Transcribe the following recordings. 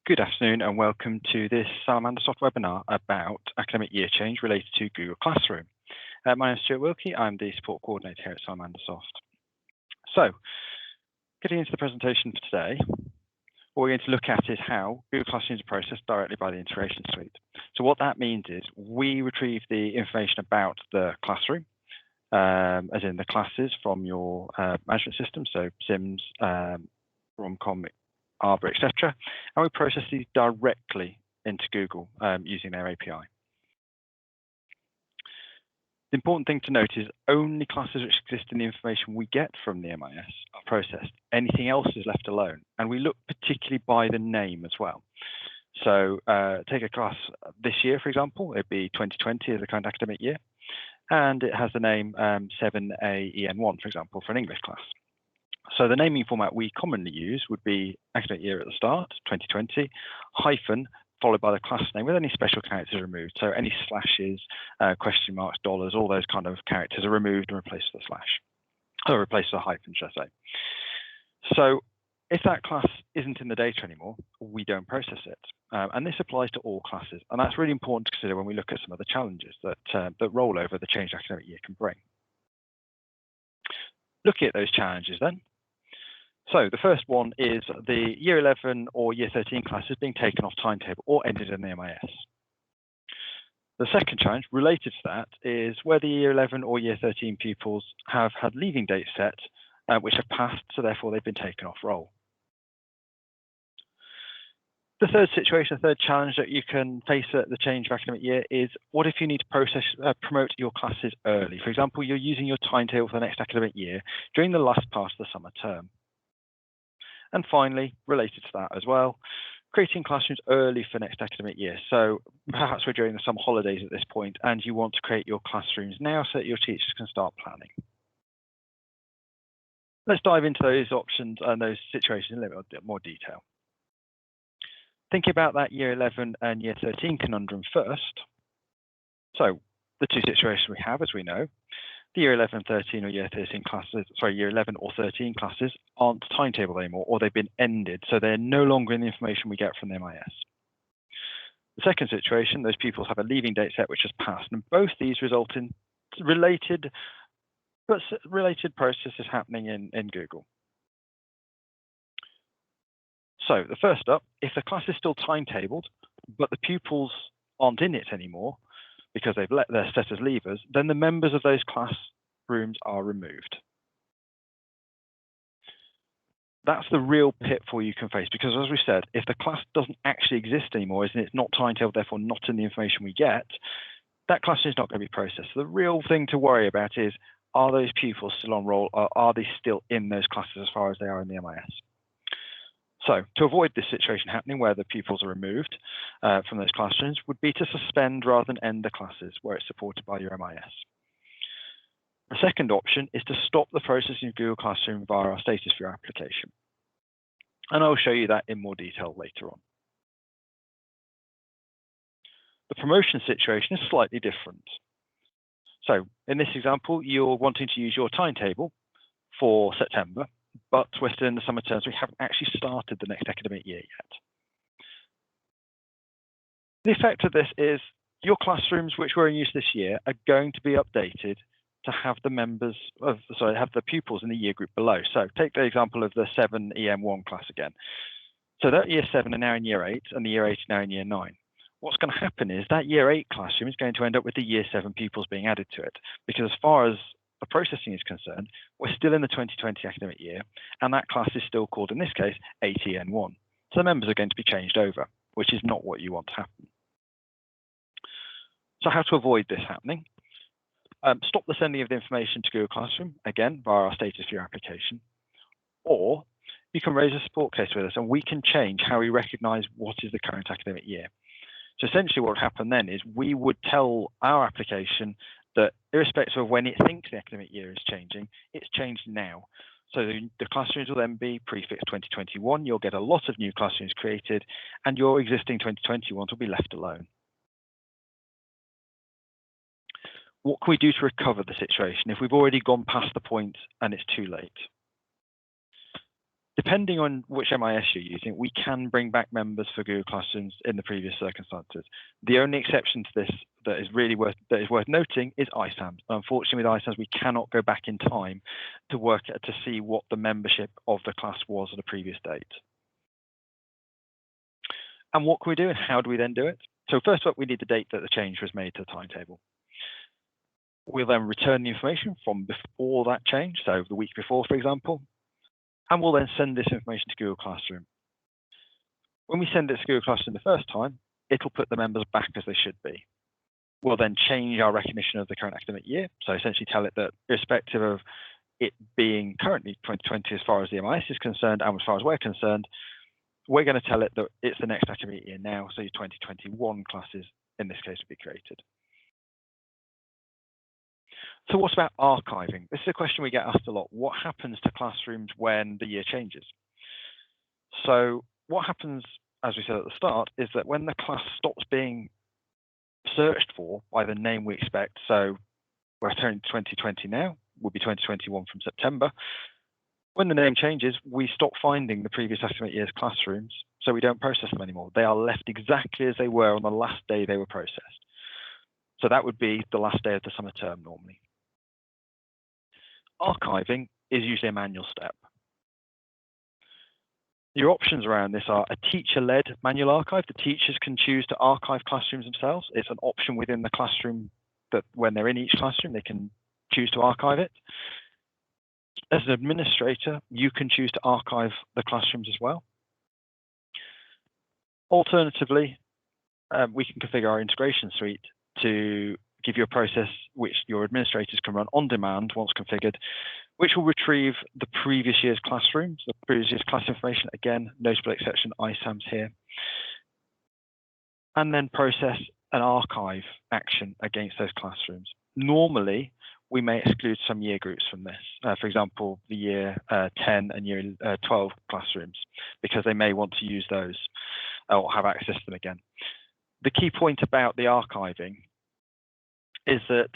Good afternoon and welcome to this Salamander Soft webinar about academic year change related to Google Classroom. My name is Stuart Wilkie, I'm the support coordinator here at Salamander Soft. So, getting into the presentation for today, what we're going to look at is how Google Classroom is processed directly by the integration suite. So what that means is we retrieve the information about the classroom, as in the classes from your management system, so Sims, Romcom, Arbor, etc., and we process these directly into Google using their API. The important thing to note is only classes which exist in the information we get from the MIS are processed. Anything else is left alone, and we look particularly by the name as well. So take a class this year, for example, it'd be 2020 as a current academic year, and it has the name 7AEN1, for example, for an English class. So the naming format we commonly use would be academic year at the start, 2020, hyphen, followed by the class name with any special characters removed. So any slashes, question marks, dollars, all those kind of characters are removed and replaced with a slash, or replaced with a hyphen, should I say. So if that class isn't in the data anymore, we don't process it. And this applies to all classes. And that's really important to consider when we look at some of the challenges that roll over the changed academic year can bring. Looking at those challenges then. So the first one is the Year 11 or Year 13 classes being taken off timetable or ended in the MIS. The second challenge related to that is where the Year 11 or Year 13 pupils have had leaving dates set which have passed, so therefore they've been taken off roll. The third situation, the third challenge that you can face at the change of academic year is what if you need to promote your classes early? For example, you're using your timetable for the next academic year during the last part of the summer term. And finally, related to that as well, creating classrooms early for next academic year. So perhaps we're during the summer holidays at this point and you want to create your classrooms now so that your teachers can start planning. Let's dive into those options and those situations in a little bit more detail. Thinking about that Year 11 and Year 13 conundrum first. So the two situations we have, as we know, the Year 11, 13 or Year 13 classes, Year 11 or 13 classes aren't timetabled anymore, or they've been ended, so they're no longer in the information we get from the MIS. The second situation, those pupils have a leaving date set which has passed, and both these result in related processes happening in Google. So the first up, if the class is still timetabled, but the pupils aren't in it anymore, because they've let their set as leavers, then the members of those classrooms are removed. That's the real pitfall you can face, because as we said, if the class doesn't actually exist anymore, and it's not timetabled, therefore not in the information we get, that classroom is not going to be processed. So the real thing to worry about is, are those pupils still on roll, or are they still in those classes as far as they are in the MIS? So to avoid this situation happening where the pupils are removed from those classrooms would be to suspend rather than end the classes where it's supported by your MIS. The second option is to stop the processing of Google Classroom via our status view application. And I'll show you that in more detail later on. The promotion situation is slightly different. So in this example, you're wanting to use your timetable for September, but we're still in the summer terms. We haven't actually started the next academic year yet. The effect of this is your classrooms which were in use this year are going to be updated to have have the pupils in the year group below. So take the example of the 7EM1 class again. So that Year 7 are now in Year 8 and the Year 8 is now in Year 9. What's going to happen is that Year 8 classroom is going to end up with the Year 7 pupils being added to it, because as far as the processing is concerned, we're still in the 2020 academic year, and that class is still called, in this case, 8EN1. So the members are going to be changed over, which is not what you want to happen. So how to avoid this happening? Stop the sending of the information to Google Classroom, again, via our status view application, or you can raise a support case with us, and we can change how we recognize what is the current academic year. So essentially what would happen then is we would tell our application that irrespective of when it thinks the academic year is changing, it's changed now. So the classrooms will then be prefixed 2021. You'll get a lot of new classrooms created, and your existing 2021s will be left alone. What can we do to recover the situation if we've already gone past the point and it's too late? Depending on which MIS you're using, we can bring back members for Google Classrooms in the previous circumstances. The only exception to this that is worth noting is ISAMs. Unfortunately, with ISAMs, we cannot go back in time to see what the membership of the class was at a previous date. And what can we do, and how do we then do it? So first up, we need the date that the change was made to the timetable. We'll then return the information from before that change, so the week before, for example, and we'll then send this information to Google Classroom. When we send it to Google Classroom the first time, it'll put the members back as they should be. We'll then change our recognition of the current academic year, so essentially tell it that irrespective of it being currently 2020 as far as the MIS is concerned and as far as we're concerned, we're going to tell it that it's the next academic year now, so your 2021 classes in this case will be created. So what about archiving? This is a question we get asked a lot. What happens to classrooms when the year changes? So what happens, as we said at the start, is that when the class stops being searched for by the name we expect, so we're turning 2020 now, will be 2021 from September. When the name changes, we stop finding the previous academic year's classrooms, so we don't process them anymore. They are left exactly as they were on the last day they were processed. So that would be the last day of the summer term normally. Archiving is usually a manual step. Your options around this are a teacher-led manual archive. The teachers can choose to archive classrooms themselves. It's an option within the classroom that when they're in each classroom, they can choose to archive it. As an administrator, you can choose to archive the classrooms as well. Alternatively, we can configure our integration suite to give you a process which your administrators can run on demand once configured, which will retrieve the previous year's classrooms, the previous year's class information, again, notable exception, ISAMs here, and then process an archive action against those classrooms. Normally, we may exclude some year groups from this, for example, the year 10 and year 12 classrooms, because they may want to use those or have access to them again. The key point about the archiving is that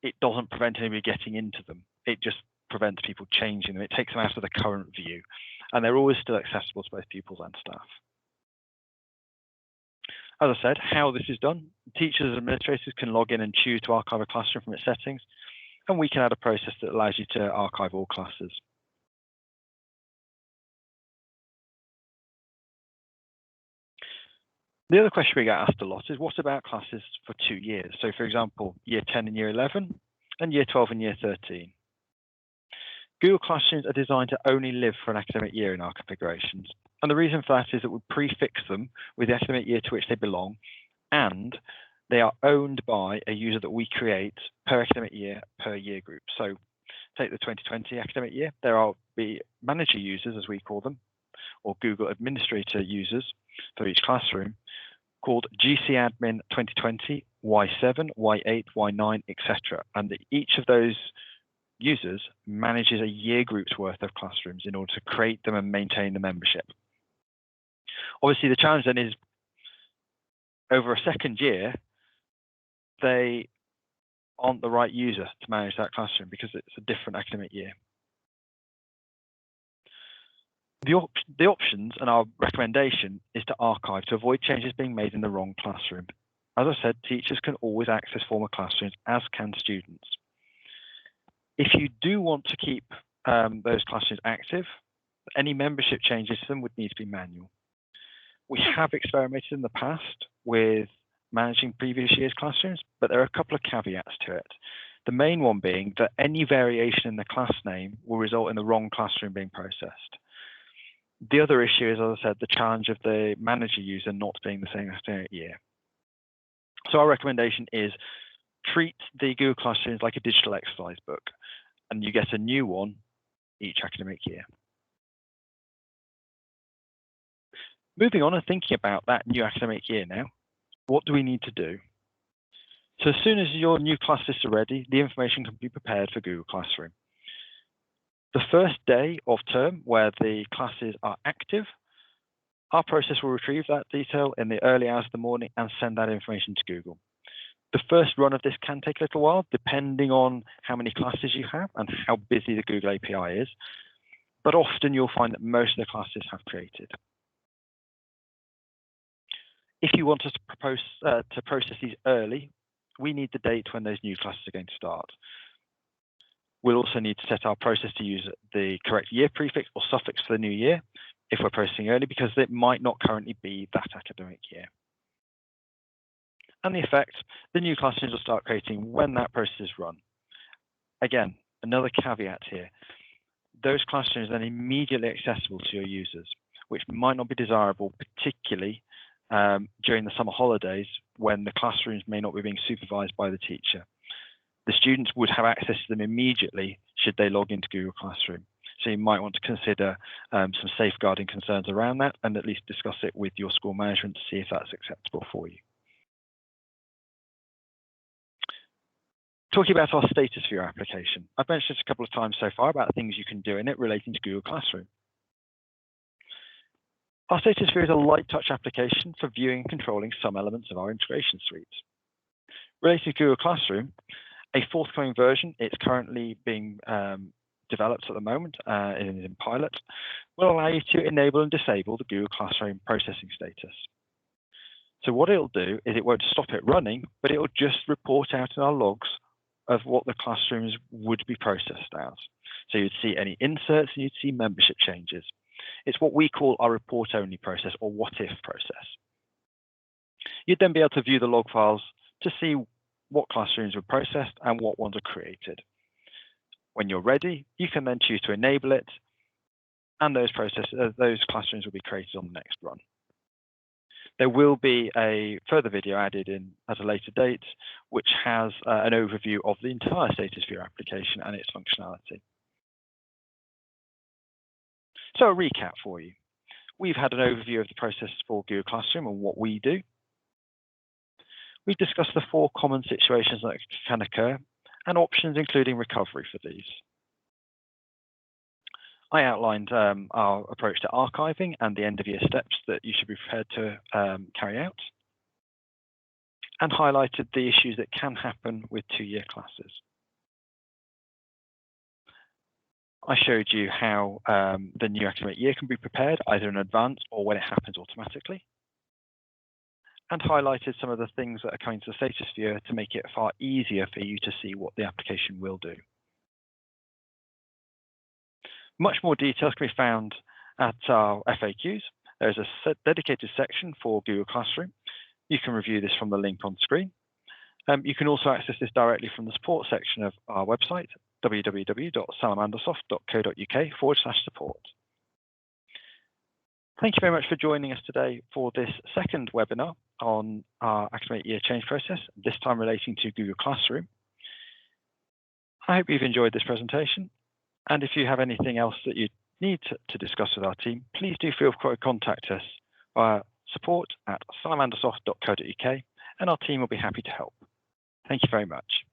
it doesn't prevent anybody getting into them. It just prevents people changing them. It takes them out of the current view, and they're always still accessible to both pupils and staff. As I said, how this is done, teachers and administrators can log in and choose to archive a classroom from its settings, and we can add a process that allows you to archive all classes. The other question we get asked a lot is, what about classes for 2 years? So for example, year 10 and year 11, and year 12 and year 13. Google Classrooms are designed to only live for an academic year in our configurations. And the reason for that is that we prefix them with the academic year to which they belong, and they are owned by a user that we create per academic year, per year group. So take the 2020 academic year, there will be manager users, as we call them, or Google administrator users for each classroom, called GCadmin 2020, Y7, Y8, Y9, etc. And each of those users manages a year group's worth of classrooms in order to create them and maintain the membership. Obviously, the challenge then is over a second year, they aren't the right user to manage that classroom because it's a different academic year. The options and our recommendation is to archive to avoid changes being made in the wrong classroom. As I said, teachers can always access former classrooms, as can students. If you do want to keep those classrooms active, any membership changes to them would need to be manual. We have experimented in the past with managing previous year's classrooms, but there are a couple of caveats to it. The main one being that any variation in the class name will result in the wrong classroom being processed. The other issue is, as I said, the challenge of the manager user not being the same academic year. So our recommendation is treat the Google Classrooms like a digital exercise book, and you get a new one each academic year. Moving on and thinking about that new academic year now, what do we need to do? So as soon as your new class lists are ready, the information can be prepared for Google Classroom. The first day of term where the classes are active, our process will retrieve that detail in the early hours of the morning and send that information to Google. The first run of this can take a little while, depending on how many classes you have and how busy the Google API is. but often you'll find that most of the classes have created. If you want us to process these early, we need the date when those new classes are going to start. We'll also need to set our process to use the correct year prefix or suffix for the new year if we're processing early, because it might not currently be that academic year. And the effect, the new classrooms will start creating when that process is run. Again, another caveat here. Those classrooms are then immediately accessible to your users, which might not be desirable, particularly during the summer holidays when the classrooms may not be being supervised by the teacher. The students would have access to them immediately should they log into Google Classroom. So you might want to consider some safeguarding concerns around that and at least discuss it with your school management to see if that's acceptable for you. Talking about our status for your application, I've mentioned a couple of times so far about things you can do in it relating to Google Classroom. Our status view is a light touch application for viewing and controlling some elements of our integration suite. Relating to Google Classroom, a forthcoming version, it's currently being developed at the moment, it is in pilot, will allow you to enable and disable the Google Classroom processing status. So what it'll do is it won't stop it running, but it'll just report out in our logs of what the classrooms would be processed as. So you'd see any inserts and you'd see membership changes. It's what we call our report-only process or what-if process. You'd then be able to view the log files to see what classrooms were processed and what ones are created. When you're ready, you can then choose to enable it, and those classrooms will be created on the next run. There will be a further video added in at a later date, which has an overview of the entire status for your application and its functionality. So a recap for you. We've had an overview of the process for Google Classroom and what we do. We've discussed the 4 common situations that can occur and options including recovery for these. I outlined our approach to archiving and the end-of-year steps that you should be prepared to carry out, and highlighted the issues that can happen with 2-year classes. I showed you how the new academic year can be prepared either in advance or when it happens automatically, and highlighted some of the things that are coming to the status viewer to make it far easier for you to see what the application will do. Much more details can be found at our FAQs. There's a dedicated section for Google Classroom. You can review this from the link on screen. You can also access this directly from the support section of our website, www.salamandersoft.co.uk/support. Thank you very much for joining us today for this second webinar on our academic year change process, this time relating to Google Classroom. I hope you've enjoyed this presentation. And if you have anything else that you need to discuss with our team, please do feel free to contact us via support@salamandersoft.co.uk, and our team will be happy to help. Thank you very much.